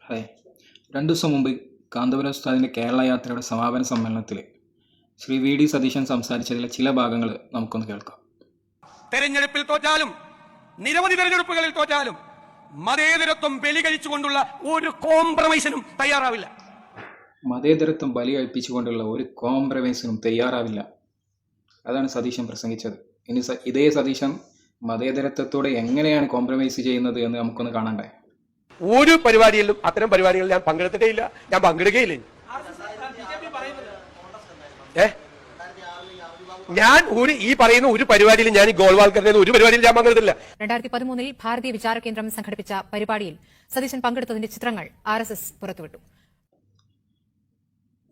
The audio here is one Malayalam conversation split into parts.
ഹായ്. 2 ദിവസം മുമ്പ് കാന്തപുരം ഉസ്താദിൻ്റെ കേരള യാത്രയുടെ സമാപന സമ്മേളനത്തിൽ ശ്രീ വി ഡി സതീശൻ സംസാരിച്ചതിലെ ചില ഭാഗങ്ങൾ നമുക്കൊന്ന് കേൾക്കാം. തെരഞ്ഞെടുപ്പിൽ തോറ്റാലും നിരവധി തെരഞ്ഞെടുപ്പുകളിൽ തോറ്റാലും മതേതരത്വം ബലി കഴിച്ചുകൊണ്ടുള്ള ഒരു കോംപ്രമൈസിനും തയ്യാറാവില്ല. മതേതരത്വം ബലി കഴിപ്പിച്ചുകൊണ്ടുള്ള ഒരു കോംപ്രമൈസിനും തയ്യാറാവില്ല. അതാണ് സതീശൻ പ്രസംഗിച്ചത്. ഇനി ഇതേ സതീശൻ മതേതരത്വത്തോടെ എങ്ങനെയാണ് കോംപ്രമൈസ് ചെയ്യുന്നത് എന്ന് നമുക്കൊന്ന് കാണണ്ടേ. ഒരു പരിപാടിയിലും അത്തരം പരിപാടികളിൽ ഞാൻ പങ്കെടുത്തിട്ടേ ഇല്ല, ഞാൻ പങ്കെടുക്കുകയില്ല. ഞാൻ ഈ പറയുന്ന ഒരു പരിപാടിയിലും ഞാൻ ഈ ഗോൾവാൾക്കറിന്റെ ഒരു പരിപാടിയിൽ ഞാൻ പങ്കെടുത്തില്ല. 2013 ഭാരതീയ വിചാര കേന്ദ്രം സംഘടിപ്പിച്ച പരിപാടിയിൽ സതീശൻ പങ്കെടുത്തതിന്റെ ചിത്രങ്ങൾ RSS പുറത്തുവിട്ടു.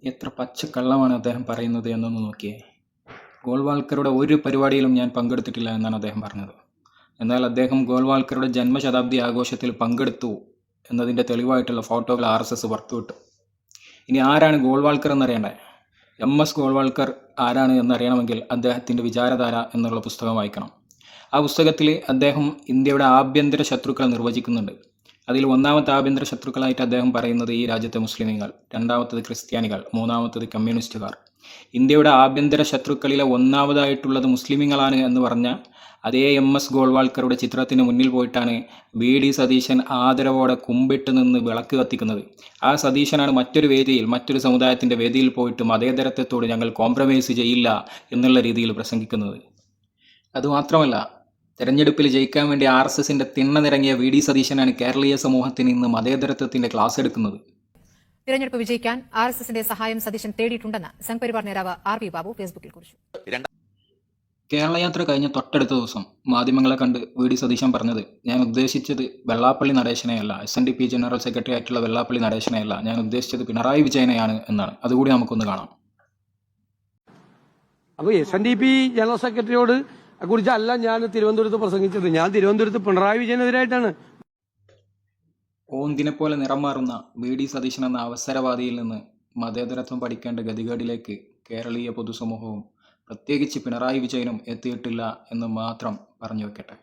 എത്ര പച്ചക്കള്ളമാണ് അദ്ദേഹം പറയുന്നത് എന്നൊന്ന് നോക്കിയേ. ഗോൾവാൾക്കറുടെ ഒരു പരിപാടിയിലും ഞാൻ പങ്കെടുത്തിട്ടില്ല എന്നാണ് അദ്ദേഹം പറഞ്ഞത്. എന്നാൽ അദ്ദേഹം ഗോൾവാൾക്കറുടെ ജന്മശതാബ്ദി ആഘോഷത്തിൽ പങ്കെടുത്തു എന്നതിൻ്റെ തെളിവായിട്ടുള്ള ഫോട്ടോകൾ RSS പുറത്തുവിട്ടു. ഇനി ആരാണ് ഗോൾവാൾക്കർ എന്നറിയണ്ടേ? MS ഗോൾവാൾക്കർ ആരാണ് എന്നറിയണമെങ്കിൽ അദ്ദേഹത്തിൻ്റെ വിചാരധാര എന്നുള്ള പുസ്തകം വായിക്കണം. ആ പുസ്തകത്തിൽ അദ്ദേഹം ഇന്ത്യയുടെ ആഭ്യന്തര ശത്രുക്കളെ നിർവചിക്കുന്നുണ്ട്. അതിൽ ഒന്നാമത്തെ ആഭ്യന്തര ശത്രുക്കളായിട്ട് അദ്ദേഹം പറയുന്നത് ഈ രാജ്യത്തെ മുസ്ലിമീങ്ങൾ, രണ്ടാമത്തത് ക്രിസ്ത്യാനികൾ, മൂന്നാമത്തത് കമ്മ്യൂണിസ്റ്റുകാർ. ഇന്ത്യയുടെ ആഭ്യന്തര ശത്രുക്കളിലെ ഒന്നാമതായിട്ടുള്ളത് മുസ്ലിമീങ്ങളാണ് എന്ന് പറഞ്ഞ അതേ MS ഗോൾവാൾക്കറുടെ ചിത്രത്തിന് മുന്നിൽ പോയിട്ടാണ് വി ഡി സതീശൻ ആദരവോടെ കുമ്പിട്ട് നിന്ന് വിളക്ക് കത്തിക്കുന്നത്. ആ സതീശനാണ് മറ്റൊരു വേദിയിൽ, മറ്റൊരു സമുദായത്തിൻ്റെ വേദിയിൽ പോയിട്ട് മതേതരത്വത്തോട് ഞങ്ങൾ കോംപ്രമൈസ് ചെയ്യില്ല എന്നുള്ള രീതിയിൽ പ്രസംഗിക്കുന്നത്. അതുമാത്രമല്ല, തെരഞ്ഞെടുപ്പിൽ ജയിക്കാൻ വേണ്ടി RSSന്റെ തിണ്ണ നിറങ്ങിയ വി ഡി സതീശനാണ് കേരളീയ സമൂഹത്തിന് ഇന്ന് മതേതരത്വത്തിന്റെ ക്ലാസ് എടുക്കുന്നത്. തിരഞ്ഞെടുപ്പ് വിജയിക്കാൻ RSSന്റെ സഹായം സതീശൻ തേടിയിട്ടുണ്ടെന്ന് സംഘ് പരിവാർ നേതാവ് RV ബാബു ഫേസ്ബുക്കിൽ കുറിച്ചു. കേരള യാത്ര കഴിഞ്ഞ തൊട്ടടുത്ത ദിവസം മാധ്യമങ്ങളെ കണ്ട് വി ഡി സതീശൻ പറഞ്ഞത്, ഞാൻ ഉദ്ദേശിച്ചത് വെള്ളാപ്പള്ളി നടേശനെയല്ല, SNDP ജനറൽ സെക്രട്ടറി ആയിട്ടുള്ള വെള്ളാപ്പള്ളി നടേശനെയല്ല, ഞാൻ ഉദ്ദേശിച്ചത് പിണറായി വിജയനെയാണ് എന്നാണ്. അതുകൂടി നമുക്കൊന്ന് കാണാം. അപ്പോൾ SNDP ജനറൽ സെക്രട്ടറിയോട് കുറിച്ചല്ല ഞാൻ തിരുവനന്തപുരത്ത് പ്രസംഗിച്ചത്. ഞാൻ തിരുവനന്തപുരത്ത് പിണറായി വിജയനെതിരായിട്ടാണ്. ഓന്തിനെ പോലെ നിറം മാറുന്ന വി ഡി സതീശൻ എന്ന അവസരവാദിയിൽ നിന്ന് മതേതരത്വം പഠിക്കേണ്ട ഗതികേടിലേക്ക് കേരളീയ പൊതുസമൂഹവും പ്രത്യേകിച്ച് പിണറായി വിജയനും എത്തിയിട്ടില്ല എന്ന് മാത്രം പറഞ്ഞു വെക്കട്ടെ.